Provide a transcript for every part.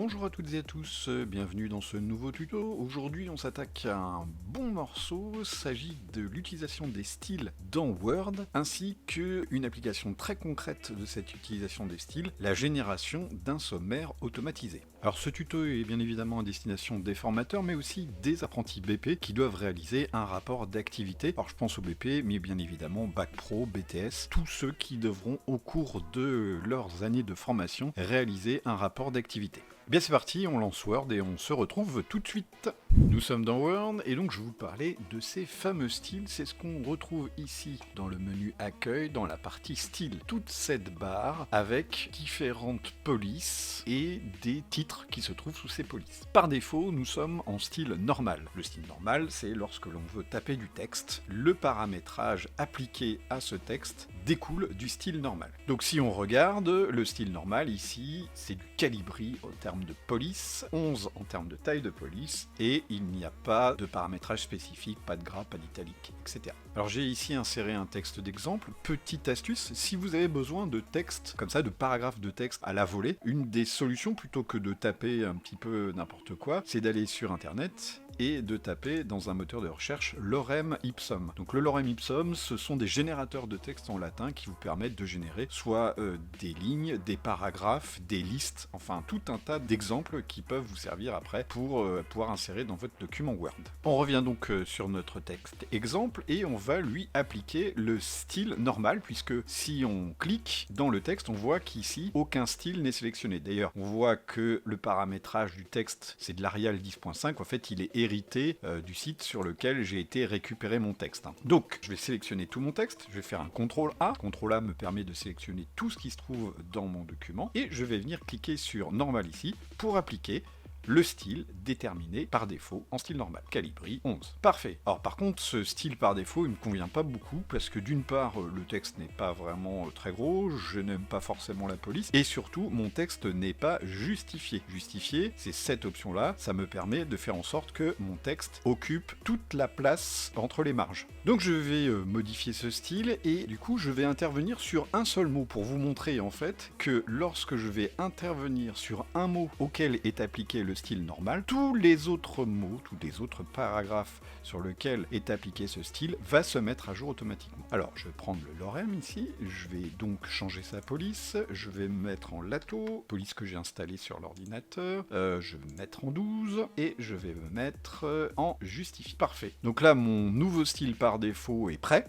Bonjour à toutes et à tous, bienvenue dans ce nouveau tuto. Aujourd'hui on s'attaque à un bon morceau, il s'agit de l'utilisation des styles dans Word, ainsi qu'une application très concrète de cette utilisation des styles, la génération d'un sommaire automatisé. Alors ce tuto est bien évidemment à destination des formateurs, mais aussi des apprentis BP qui doivent réaliser un rapport d'activité. Alors je pense aux BP, mais bien évidemment Bac Pro, BTS, tous ceux qui devront au cours de leurs années de formation réaliser un rapport d'activité. Bien c'est parti, on lance Word et on se retrouve tout de suite. Nous sommes dans Word et donc je vais vous parler de ces fameux styles. C'est ce qu'on retrouve ici dans le menu accueil, dans la partie style. Toute cette barre avec différentes polices et des titres qui se trouvent sous ces polices. Par défaut, nous sommes en style normal. Le style normal, c'est lorsque l'on veut taper du texte. Le paramétrage appliqué à ce texte découle du style normal. Donc si on regarde, le style normal ici, c'est du Calibri en termes de police, 11 en termes de taille de police, et il n'y a pas de paramétrage spécifique, pas de gras, pas d'italique, etc. Alors j'ai ici inséré un texte d'exemple. Petite astuce, si vous avez besoin de texte, comme ça, de paragraphes de texte à la volée, une des solutions, plutôt que de taper un petit peu n'importe quoi, c'est d'aller sur internet et de taper dans un moteur de recherche lorem ipsum. Donc le lorem ipsum, ce sont des générateurs de texte en latin qui vous permettent de générer soit des lignes, des paragraphes, des listes, enfin tout un tas d'exemples qui peuvent vous servir après pour pouvoir insérer dans votre document Word. On revient donc sur notre texte exemple et on va lui appliquer le style normal, puisque si on clique dans le texte, on voit qu'ici aucun style n'est sélectionné. D'ailleurs, on voit que le paramétrage du texte, c'est de l'Arial 10.5, en fait il est hérité du site sur lequel j'ai été récupérer mon texte. Donc, je vais sélectionner tout mon texte, je vais faire un CTRL A. CTRL A me permet de sélectionner tout ce qui se trouve dans mon document, et je vais venir cliquer sur Normal ici pour appliquer le style déterminé par défaut en style normal. Calibri 11. Parfait. Alors par contre, ce style par défaut, il me convient pas beaucoup, parce que d'une part, le texte n'est pas vraiment très gros, je n'aime pas forcément la police, et surtout, mon texte n'est pas justifié. Justifié, c'est cette option-là, ça me permet de faire en sorte que mon texte occupe toute la place entre les marges. Donc je vais modifier ce style, et du coup, je vais intervenir sur un seul mot pour vous montrer en fait que lorsque je vais intervenir sur un mot auquel est appliqué le style normal, tous les autres mots, tous les autres paragraphes sur lesquels est appliqué ce style va se mettre à jour automatiquement. Alors, je vais prendre le lorem ici, je vais donc changer sa police, je vais me mettre en lato, police que j'ai installée sur l'ordinateur, je vais me mettre en 12, et je vais me mettre en justifie. Parfait. Donc là, mon nouveau style par défaut est prêt.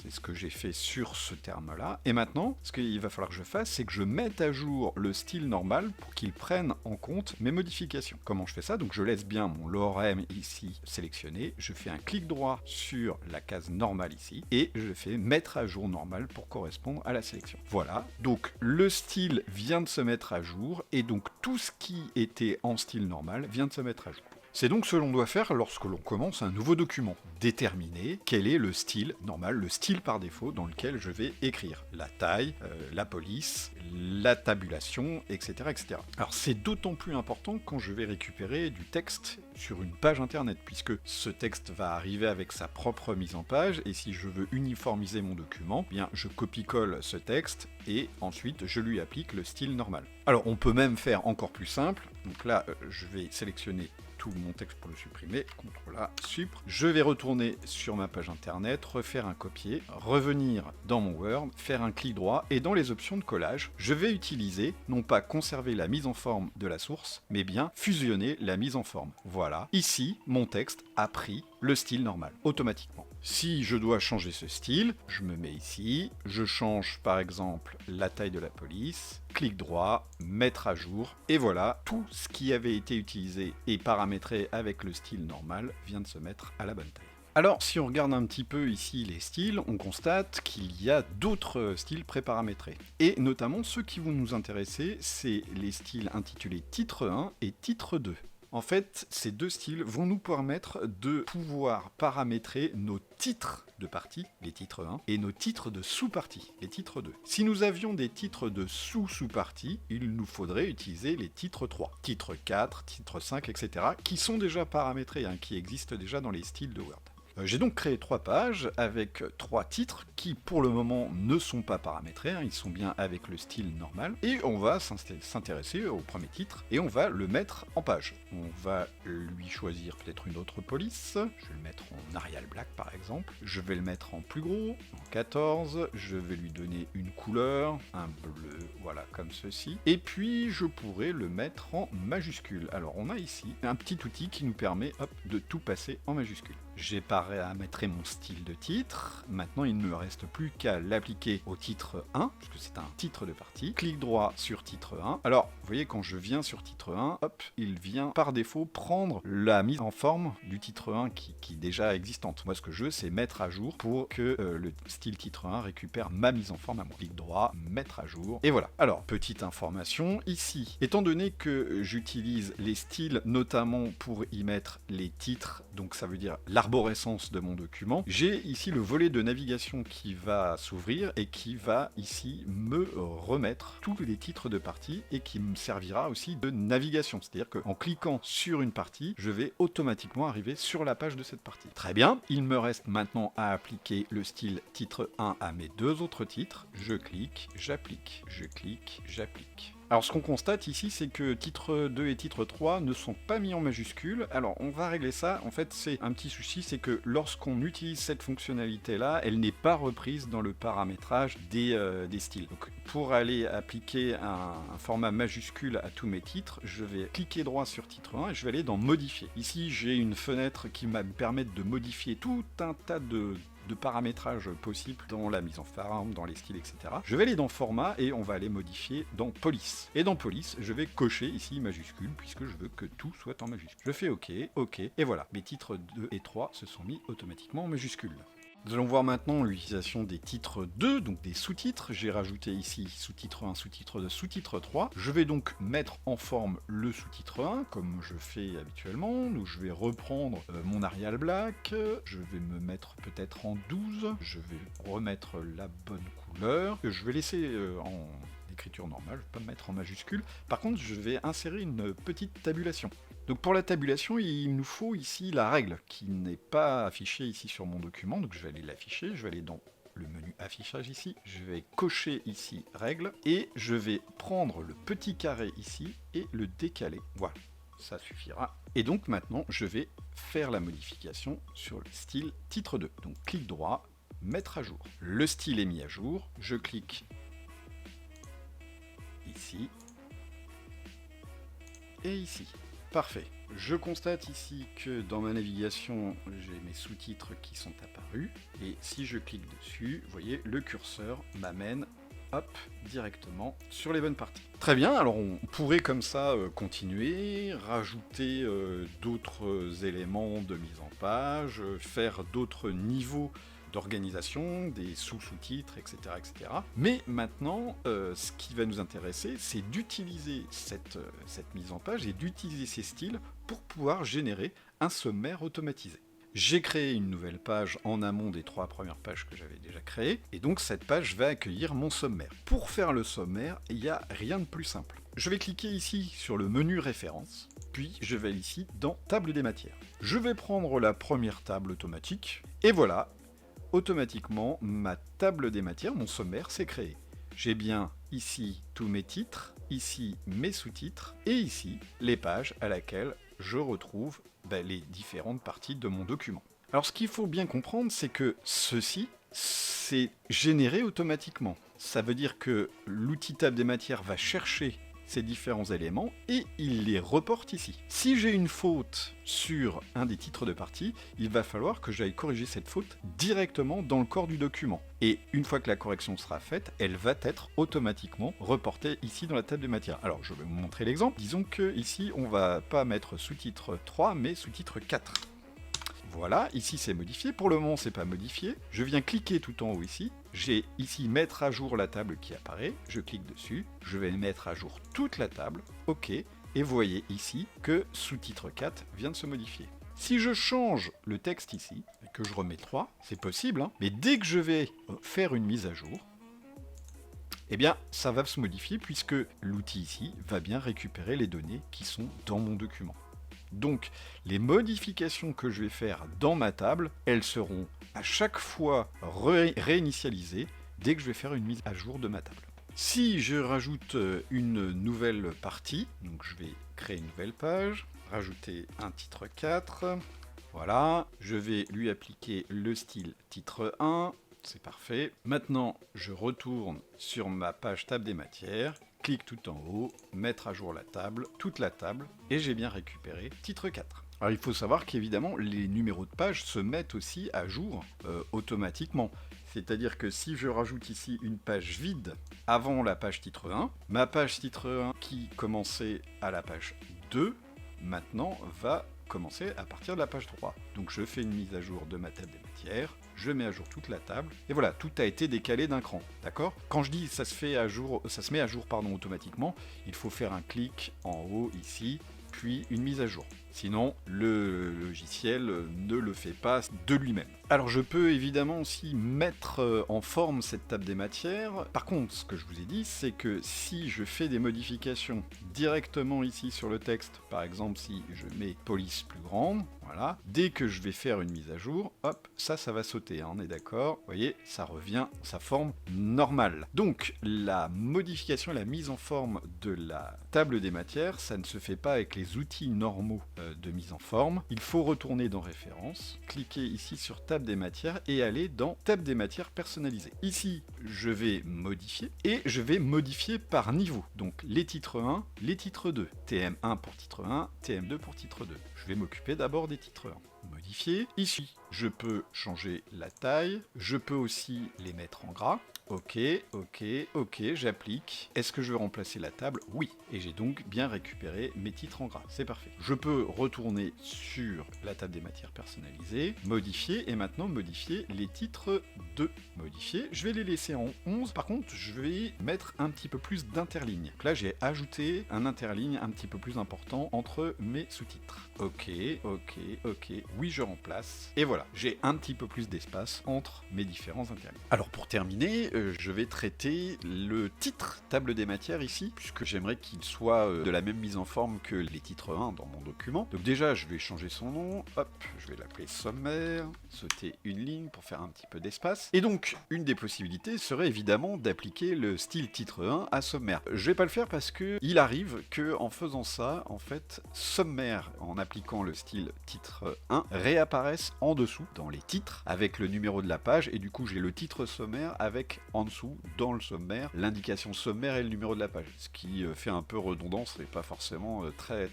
C'est ce que j'ai fait sur ce terme-là. Et maintenant, ce qu'il va falloir que je fasse, c'est que je mette à jour le style normal pour qu'il prenne en compte mes modifications. Comment je fais ça? Donc je laisse bien mon lorem ici sélectionné, je fais un clic droit sur la case normale ici, et je fais mettre à jour normal pour correspondre à la sélection. Voilà, donc le style vient de se mettre à jour, et donc tout ce qui était en style normal vient de se mettre à jour. C'est donc ce que l'on doit faire lorsque l'on commence un nouveau document. Déterminer quel est le style normal, le style par défaut dans lequel je vais écrire. La taille, la police, la tabulation, etc. etc. Alors c'est d'autant plus important quand je vais récupérer du texte sur une page internet, puisque ce texte va arriver avec sa propre mise en page, et si je veux uniformiser mon document, eh bien je copie-colle ce texte, et ensuite je lui applique le style normal. Alors on peut même faire encore plus simple, donc là je vais sélectionner tout mon texte pour le supprimer, CTRL A, supr. Je vais retourner sur ma page internet, refaire un copier, revenir dans mon Word, faire un clic droit, et dans les options de collage, je vais utiliser, non pas conserver la mise en forme de la source, mais bien fusionner la mise en forme. Voilà, ici, mon texte a pris le style normal, automatiquement. Si je dois changer ce style, je me mets ici, je change par exemple la taille de la police, clic droit, mettre à jour, et voilà, tout ce qui avait été utilisé et paramétré avec le style normal vient de se mettre à la bonne taille. Alors, si on regarde un petit peu ici les styles, on constate qu'il y a d'autres styles préparamétrés. Et notamment, ceux qui vont nous intéresser, c'est les styles intitulés titre 1 et titre 2. En fait, ces deux styles vont nous permettre de pouvoir paramétrer nos titres de partie, les titres 1, et nos titres de sous-partie, les titres 2. Si nous avions des titres de sous-sous-partie, il nous faudrait utiliser les titres 3, titre 4, titre 5, etc., qui sont déjà paramétrés, qui existent déjà dans les styles de Word. J'ai donc créé 3 pages avec 3 titres qui pour le moment ne sont pas paramétrés, hein, ils sont bien avec le style normal, et on va s'intéresser au premier titre et on va le mettre en page. On va lui choisir peut-être une autre police, je vais le mettre en Arial Black par exemple, je vais le mettre en plus gros, en 14, je vais lui donner une couleur, un bleu, voilà comme ceci, et puis je pourrais le mettre en majuscule. Alors on a ici un petit outil qui nous permet hop, de tout passer en majuscule. J'ai paramétré mon style de titre, maintenant il ne me reste plus qu'à l'appliquer au titre 1, puisque c'est un titre de partie. Clic droit sur titre 1. Alors, vous voyez, quand je viens sur titre 1, hop, il vient par défaut prendre la mise en forme du titre 1 qui est déjà existante. Moi, ce que je veux, c'est mettre à jour pour que le style titre 1 récupère ma mise en forme à moi. Clic droit, mettre à jour, et voilà. Alors, petite information, ici, étant donné que j'utilise les styles notamment pour y mettre les titres, donc ça veut dire l'arborescence de mon document, j'ai ici le volet de navigation qui va s'ouvrir et qui va ici me remettre tous les titres de partie et qui me servira aussi de navigation. C'est-à-dire qu'en cliquant sur une partie, je vais automatiquement arriver sur la page de cette partie. Très bien, il me reste maintenant à appliquer le style titre 1 à mes 2 autres titres. Je clique, j'applique, je clique, j'applique. Alors ce qu'on constate ici, c'est que titre 2 et titre 3 ne sont pas mis en majuscule. Alors on va régler ça, en fait c'est un petit souci, c'est que lorsqu'on utilise cette fonctionnalité-là, elle n'est pas reprise dans le paramétrage des styles. Donc pour aller appliquer un format majuscule à tous mes titres, je vais cliquer droit sur titre 1 et je vais aller dans modifier. Ici j'ai une fenêtre qui va me permettre de modifier tout un tas de paramétrage possible dans la mise en forme, dans les styles, etc. Je vais aller dans format et on va aller modifier dans police. Et dans police, je vais cocher ici majuscule puisque je veux que tout soit en majuscule. Je fais OK, OK, et voilà. Mes titres 2 et 3 se sont mis automatiquement en majuscule. Nous allons voir maintenant l'utilisation des titres 2, donc des sous-titres. J'ai rajouté ici sous-titre 1, sous-titre 2, sous-titre 3. Je vais donc mettre en forme le sous-titre 1, comme je fais habituellement. Donc je vais reprendre mon Arial Black. Je vais me mettre peut-être en 12. Je vais remettre la bonne couleur. Je vais laisser en écriture normale, je ne vais pas me mettre en majuscule. Par contre, je vais insérer une petite tabulation. Donc pour la tabulation, il nous faut ici la règle qui n'est pas affichée ici sur mon document. Donc je vais aller l'afficher, je vais aller dans le menu affichage ici, je vais cocher ici règle et je vais prendre le petit carré ici et le décaler. Voilà, ça suffira. Et donc maintenant, je vais faire la modification sur le style titre 2. Donc clic droit, mettre à jour. Le style est mis à jour, je clique ici et ici. Parfait. Je constate ici que dans ma navigation, j'ai mes sous-titres qui sont apparus. Et si je clique dessus, vous voyez, le curseur m'amène hop, directement sur les bonnes parties. Très bien, alors on pourrait comme ça continuer, rajouter d'autres éléments de mise en page, faire d'autres niveaux d'organisation, des sous-sous-titres, etc., etc. Mais maintenant, ce qui va nous intéresser, c'est d'utiliser cette mise en page et d'utiliser ces styles pour pouvoir générer un sommaire automatisé. J'ai créé une nouvelle page en amont des 3 premières pages que j'avais déjà créées, et donc cette page va accueillir mon sommaire. Pour faire le sommaire, il n'y a rien de plus simple. Je vais cliquer ici sur le menu référence, puis je vais ici dans table des matières. Je vais prendre la première table automatique, et voilà, automatiquement, ma table des matières, mon sommaire, s'est créé. J'ai bien ici tous mes titres, ici mes sous-titres, et ici les pages à laquelle je retrouve les différentes parties de mon document. Alors ce qu'il faut bien comprendre, c'est que ceci, c'est généré automatiquement. Ça veut dire que l'outil table des matières va chercher ces différents éléments et il les reporte ici. Si j'ai une faute sur un des titres de partie, il va falloir que j'aille corriger cette faute directement dans le corps du document. Et une fois que la correction sera faite, elle va être automatiquement reportée ici dans la table des matières. Alors je vais vous montrer l'exemple. Disons que ici on va pas mettre sous-titre 3 mais sous-titre 4. Voilà, ici c'est modifié, pour le moment c'est pas modifié. Je viens cliquer tout en haut ici, j'ai ici mettre à jour la table qui apparaît, je clique dessus, je vais mettre à jour toute la table, ok, et vous voyez ici que sous-titre 4 vient de se modifier. Si je change le texte ici, et que je remets 3, c'est possible, mais dès que je vais faire une mise à jour, eh bien ça va se modifier puisque l'outil ici va bien récupérer les données qui sont dans mon document. Donc les modifications que je vais faire dans ma table, elles seront à chaque fois réinitialisées dès que je vais faire une mise à jour de ma table. Si je rajoute une nouvelle partie, donc je vais créer une nouvelle page, rajouter un titre 4, voilà, je vais lui appliquer le style titre 1, c'est parfait. Maintenant, je retourne sur ma page table des matières, clique tout en haut, mettre à jour la table, toute la table, et j'ai bien récupéré titre 4. Alors il faut savoir qu'évidemment, les numéros de page se mettent aussi à jour automatiquement. C'est-à-dire que si je rajoute ici une page vide avant la page titre 1, ma page titre 1 qui commençait à la page 2, maintenant va commencer à partir de la page 3. Donc je fais une mise à jour de ma table des matières, je mets à jour toute la table, et voilà, tout a été décalé d'un cran, d'accord? Quand je dis ça se met à jour automatiquement, il faut faire un clic en haut ici, puis une mise à jour. Sinon, le logiciel ne le fait pas de lui-même. Alors je peux évidemment aussi mettre en forme cette table des matières. Par contre, ce que je vous ai dit, c'est que si je fais des modifications directement ici sur le texte, par exemple si je mets police plus grande, voilà, dès que je vais faire une mise à jour, hop, ça va sauter, hein, on est d'accord, vous voyez, ça revient à sa forme normale. Donc la modification, la mise en forme de la table des matières, ça ne se fait pas avec les outils normaux de mise en forme. Il faut retourner dans Références, cliquer ici sur Table des matières et aller dans Table des matières personnalisées. Ici, je vais modifier et je vais modifier par niveau. Donc les titres 1, les titres 2. TM1 pour titre 1, TM2 pour titre 2. Je vais m'occuper d'abord des titres 1. Modifier. Ici, je peux changer la taille. Je peux aussi les mettre en gras. Ok, j'applique. Est-ce que je veux remplacer la table? Oui. Et j'ai donc bien récupéré mes titres en gras. C'est parfait. Je peux retourner sur la table des matières personnalisées, modifier, et maintenant modifier les titres 2. Modifier. Je vais les laisser en 11. Par contre, je vais mettre un petit peu plus d'interlignes. Donc là, j'ai ajouté un interligne un petit peu plus important entre mes sous-titres. Ok. Oui, je remplace. Et voilà, j'ai un petit peu plus d'espace entre mes différents interlignes. Alors pour terminer, je vais traiter le titre table des matières ici, puisque j'aimerais qu'il soit de la même mise en forme que les titres 1 dans mon document. Donc déjà, je vais changer son nom, hop, je vais l'appeler sommaire, sauter une ligne pour faire un petit peu d'espace. Et donc, une des possibilités serait évidemment d'appliquer le style titre 1 à sommaire. Je vais pas le faire parce que il arrive que en faisant ça, en fait, sommaire, en appliquant le style titre 1, réapparaisse en dessous, dans les titres, avec le numéro de la page, et du coup, j'ai le titre sommaire avec en dessous, dans le sommaire, l'indication sommaire et le numéro de la page, ce qui fait un peu redondance et pas forcément très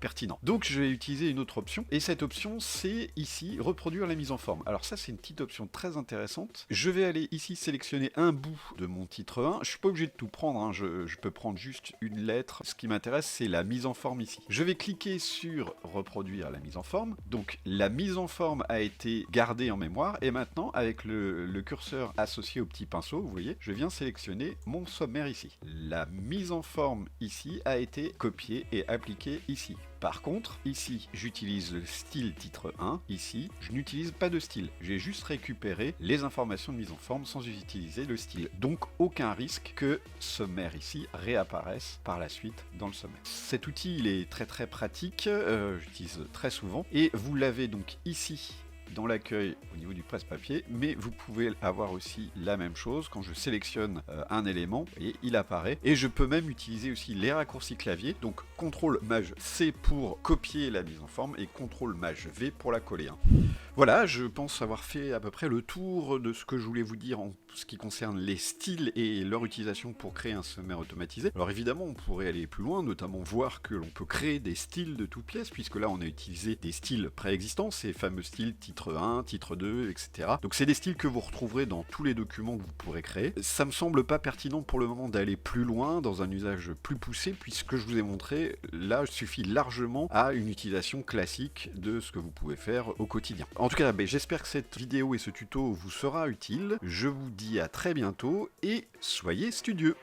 pertinent. Donc je vais utiliser une autre option, et cette option c'est ici, reproduire la mise en forme. Alors ça c'est une petite option très intéressante. Je vais aller ici sélectionner un bout de mon titre 1, je suis pas obligé de tout prendre, hein. Je peux prendre juste une lettre, ce qui m'intéresse c'est la mise en forme ici. Je vais cliquer sur reproduire la mise en forme, donc la mise en forme a été gardée en mémoire, et maintenant avec le curseur associé au petit pinceau, vous voyez, je viens sélectionner mon sommaire ici. La mise en forme ici a été copiée et appliquée ici. Par contre, ici, j'utilise le style titre 1. Ici, je n'utilise pas de style. J'ai juste récupéré les informations de mise en forme sans utiliser le style. Donc, aucun risque que sommaire ici réapparaisse par la suite dans le sommaire. Cet outil, il est très pratique. J'utilise très souvent. Et vous l'avez donc ici dans l'accueil au niveau du presse-papier, mais vous pouvez avoir aussi la même chose quand je sélectionne un élément, et il apparaît, et je peux même utiliser aussi les raccourcis clavier, donc CTRL Maj C pour copier la mise en forme et CTRL Maj V pour la coller. Voilà, je pense avoir fait à peu près le tour de ce que je voulais vous dire en ce qui concerne les styles et leur utilisation pour créer un sommaire automatisé. Alors évidemment, on pourrait aller plus loin, notamment voir que l'on peut créer des styles de toutes pièces, puisque là on a utilisé des styles préexistants, ces fameux styles titre 1, titre 2, etc. Donc c'est des styles que vous retrouverez dans tous les documents que vous pourrez créer. Ça me semble pas pertinent pour le moment d'aller plus loin, dans un usage plus poussé, puisque je vous ai montré, là suffit largement à une utilisation classique de ce que vous pouvez faire au quotidien. En tout cas, j'espère que cette vidéo et ce tuto vous sera utile. Je vous dis à très bientôt et soyez studieux.